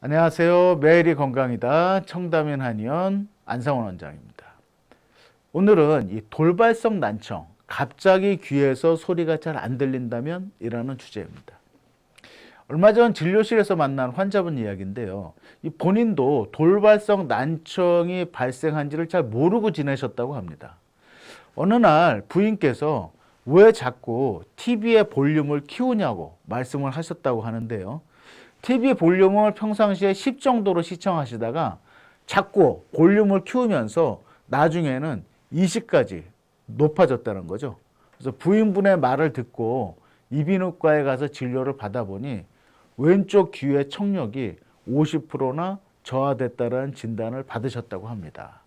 안녕하세요. 매일이 건강이다. 청담인 한의원 안상원 원장입니다. 오늘은 이 돌발성 난청, 갑자기 귀에서 소리가 잘 안 들린다면 이라는 주제입니다. 얼마 전 진료실에서 만난 환자분 이야기인데요. 이 본인도 돌발성 난청이 발생한지를 잘 모르고 지내셨다고 합니다. 어느 날 부인께서 왜 자꾸 TV의 볼륨을 키우냐고 말씀을 하셨다고 하는데요. TV 볼륨을 평상시에 10 정도로 시청하시다가 자꾸 볼륨을 키우면서 나중에는 20까지 높아졌다는 거죠. 그래서 부인분의 말을 듣고 이비인후과에 가서 진료를 받아보니 왼쪽 귀의 청력이 50%나 저하됐다는 진단을 받으셨다고 합니다.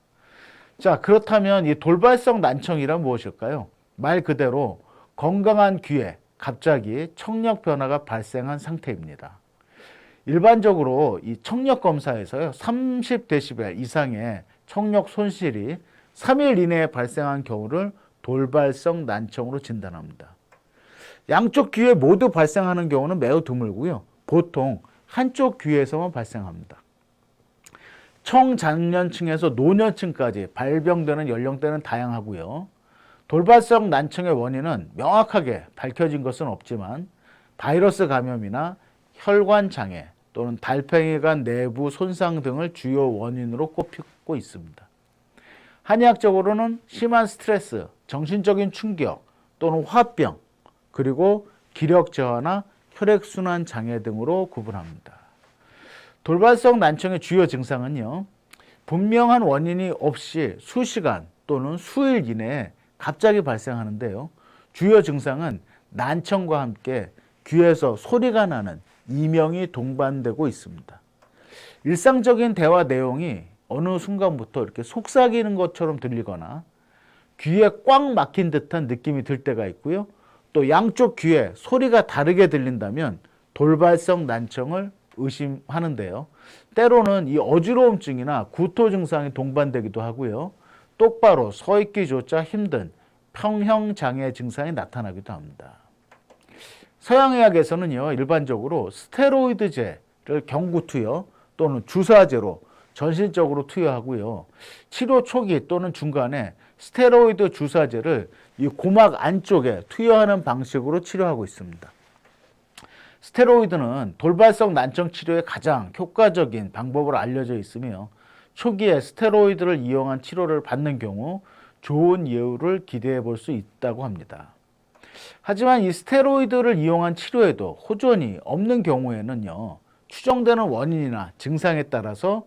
자, 그렇다면 이 돌발성 난청이란 무엇일까요? 말 그대로 건강한 귀에 갑자기 청력 변화가 발생한 상태입니다. 일반적으로 이 청력 검사에서요, 30데시벨 이상의 청력 손실이 3일 이내에 발생한 경우를 돌발성 난청으로 진단합니다. 양쪽 귀에 모두 발생하는 경우는 매우 드물고요. 보통 한쪽 귀에서만 발생합니다. 청장년층에서 노년층까지 발병되는 연령대는 다양하고요. 돌발성 난청의 원인은 명확하게 밝혀진 것은 없지만 바이러스 감염이나 혈관 장애 또는 달팽이관 내부 손상 등을 주요 원인으로 꼽히고 있습니다. 한의학적으로는 심한 스트레스, 정신적인 충격 또는 화병, 그리고 기력 저하나 혈액순환 장애 등으로 구분합니다. 돌발성 난청의 주요 증상은요, 분명한 원인이 없이 수시간 또는 수일 이내에 갑자기 발생하는데요. 주요 증상은 난청과 함께 귀에서 소리가 나는 이명이 동반되고 있습니다. 일상적인 대화 내용이 어느 순간부터 이렇게 속삭이는 것처럼 들리거나 귀에 꽉 막힌 듯한 느낌이 들 때가 있고요. 또 양쪽 귀에 소리가 다르게 들린다면 돌발성 난청을 의심하는데요. 때로는 이 어지러움증이나 구토 증상이 동반되기도 하고요. 똑바로 서 있기조차 힘든 평형장애 증상이 나타나기도 합니다. 서양의학에서는요, 일반적으로 스테로이드제를 경구 투여 또는 주사제로 전신적으로 투여하고요. 치료 초기 또는 중간에 스테로이드 주사제를 이 고막 안쪽에 투여하는 방식으로 치료하고 있습니다. 스테로이드는 돌발성 난청 치료에 가장 효과적인 방법으로 알려져 있으며 초기에 스테로이드를 이용한 치료를 받는 경우 좋은 예후를 기대해 볼 수 있다고 합니다. 하지만 이 스테로이드를 이용한 치료에도 호전이 없는 경우에는요, 추정되는 원인이나 증상에 따라서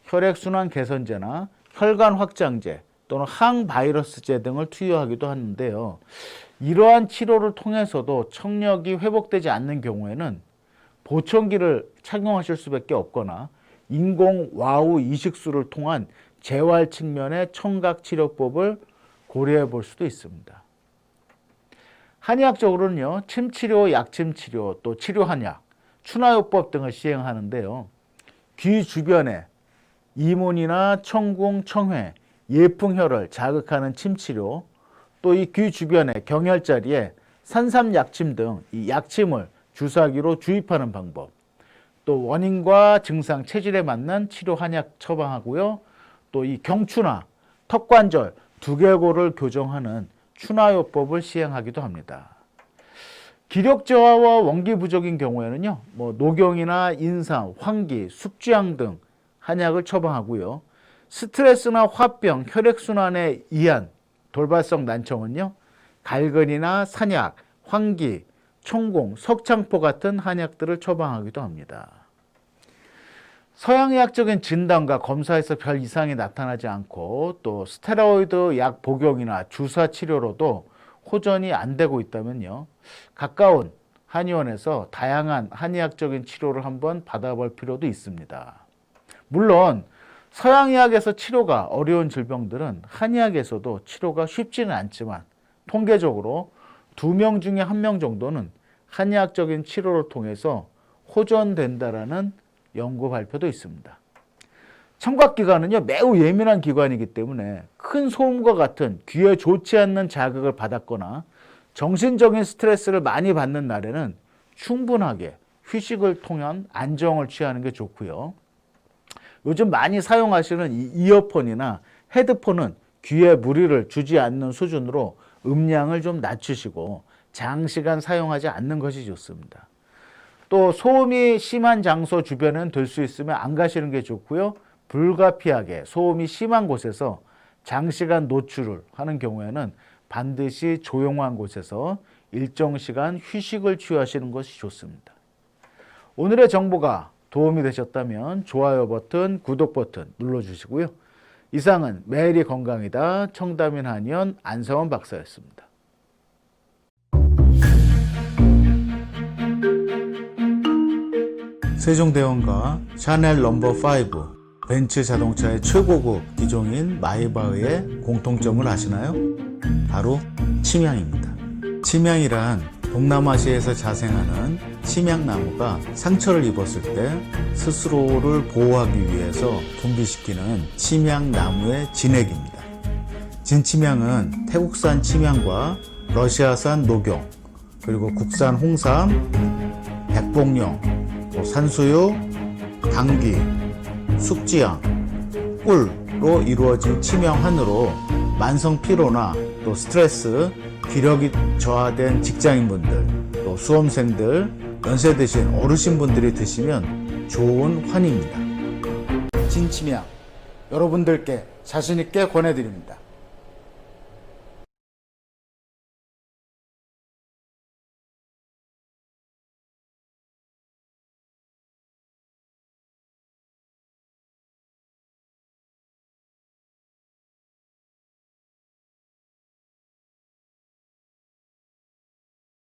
혈액순환 개선제나 혈관 확장제 또는 항바이러스제 등을 투여하기도 하는데요. 이러한 치료를 통해서도 청력이 회복되지 않는 경우에는 보청기를 착용하실 수밖에 없거나 인공 와우 이식술을 통한 재활 측면의 청각 치료법을 고려해 볼 수도 있습니다. 한의학적으로는요, 침치료, 약침치료, 또 치료한약, 추나요법 등을 시행하는데요. 귀 주변에 이문이나 청궁, 청회, 예풍혈을 자극하는 침치료, 또 이 귀 주변에 경혈자리에 산삼약침 등 이 약침을 주사기로 주입하는 방법, 또 원인과 증상, 체질에 맞는 치료 한약 처방하고요. 또 이 경추나 턱관절, 두개골을 교정하는 추나요법을 시행하기도 합니다. 기력 저하와 원기 부족인 경우에는요, 노경이나 인삼, 황기, 숙쥐향 등 한약을 처방하고요. 스트레스나 화병, 혈액순환에 의한 돌발성 난청은요, 갈근이나 산약, 황기, 청공, 석창포 같은 한약들을 처방하기도 합니다. 서양의학적인 진단과 검사에서 별 이상이 나타나지 않고 또 스테로이드 약 복용이나 주사 치료로도 호전이 안 되고 있다면요, 가까운 한의원에서 다양한 한의학적인 치료를 한번 받아볼 필요도 있습니다. 물론 서양의학에서 치료가 어려운 질병들은 한의학에서도 치료가 쉽지는 않지만 통계적으로 2명 중에 1명 정도는 한의학적인 치료를 통해서 호전된다라는 연구 발표도 있습니다. 청각기관은요, 매우 예민한 기관이기 때문에 큰 소음과 같은 귀에 좋지 않는 자극을 받았거나 정신적인 스트레스를 많이 받는 날에는 충분하게 휴식을 통한 안정을 취하는 게 좋고요. 요즘 많이 사용하시는 이 이어폰이나 헤드폰은 귀에 무리를 주지 않는 수준으로 음량을 좀 낮추시고 장시간 사용하지 않는 것이 좋습니다. 또 소음이 심한 장소 주변에는 될 수 있으면 안 가시는 게 좋고요. 불가피하게 소음이 심한 곳에서 장시간 노출을 하는 경우에는 반드시 조용한 곳에서 일정 시간 휴식을 취하시는 것이 좋습니다. 오늘의 정보가 도움이 되셨다면 좋아요 버튼, 구독 버튼 눌러주시고요. 이상은 매일이 건강이다. 청담인 한의원 안성원 박사였습니다. 세종대왕과 샤넬 넘버 5, 벤츠 자동차의 최고급 기종인 마이바흐의 공통점을 아시나요? 바로 침향입니다. 침향이란 동남아시아에서 자생하는 침향나무가 상처를 입었을 때 스스로를 보호하기 위해서 분비시키는 침향나무의 진액입니다. 진침향은 태국산 침향과 러시아산 녹용, 그리고 국산 홍삼, 백봉령, 산수유, 당귀, 숙지향, 꿀로 이루어진 침향환으로 만성 피로나 또 스트레스, 기력이 저하된 직장인분들, 또 수험생들, 연세 드신 어르신분들이 드시면 좋은 환입니다. 진침향 여러분들께 자신있게 권해드립니다.